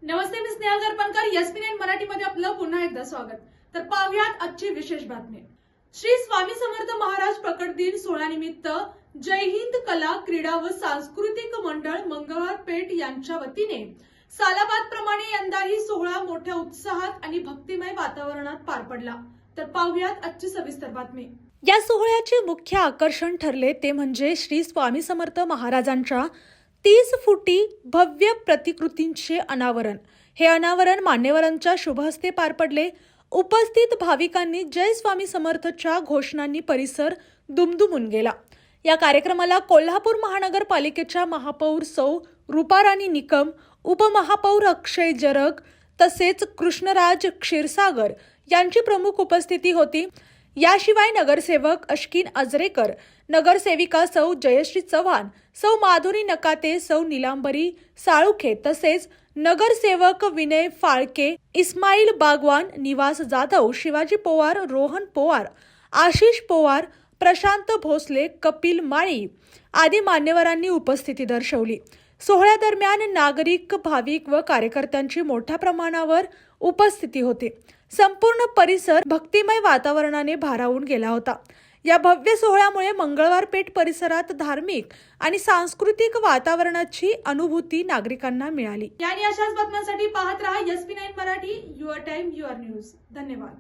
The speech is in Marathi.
नमस्ते, मी स्नेहल गरपणकर. एसपी9 मराठीमध्ये आपलं पुन्हा एकदा स्वागत. तर पाहूयात आजची विशेष बातमी. श्री स्वामी समर्थ महाराज प्रकट दिन सोहळ्यानिमित्त जय हिंद कला क्रीडा व सांस्कृतिक मंडळ मंगळवार पेठ यांच्या वतीने सालाबाद प्रमाणे यंदाही सोहळा मोठ्या उत्साहात आणि भक्तिमय वातावरणात पार पडला. तर पाहूयात आजची सविस्तर बातमी. या सोहळ्याचे मुख्य आकर्षण ठरले ते म्हणजे श्री स्वामी समर्थ महाराजांच्या 30 फुटी भव्य प्रतिकृतींचे अनावरण. हे अनावरण मान्यवरांच्या शुभहस्ते पार पडले. उपस्थित भाविकांनी जय स्वामी समर्थच्या घोषणांनी परिसर दुमदुमून गेला. या कार्यक्रमाला कोल्हापूर महानगरपालिकेच्या महापौर सौ रूपाराणी निकम, उपमहापौर अक्षय जरग तसेच कृष्णराज क्षीरसागर यांची प्रमुख उपस्थिती होती. याशिवाय नगरसेवक अश्किन अजरेकर, नगरसेविका सौ जयश्री चव्हाण, सौ माधुरी नकाते, सौ नीलांबरी साळुखे तसेच नगरसेवक विनय फाळके, इस्माईल बागवान, निवास जाधव, शिवाजी पोवार, रोहन पोवार, आशिष पोवार, प्रशांत भोसले, कपिल माळी आदी मान्यवरांनी उपस्थिती दर्शवली. सोहळ्यादरम्यान नागरिक, भाविक व कार्यकर्त्यांची मोठ्या प्रमाणावर उपस्थिती होती. संपूर्ण परिसर भक्तिमय वातावरणाने भारावून गेला होता. या भव्य सोहळ्यामुळे मंगळवार पेठ परिसरात धार्मिक आणि सांस्कृतिक वातावरणाची अनुभूती नागरिकांना मिळाली. आणि अशाच बातम्यांसाठी पाहत रहा SP nine Marathi. Your time your news. धन्यवाद.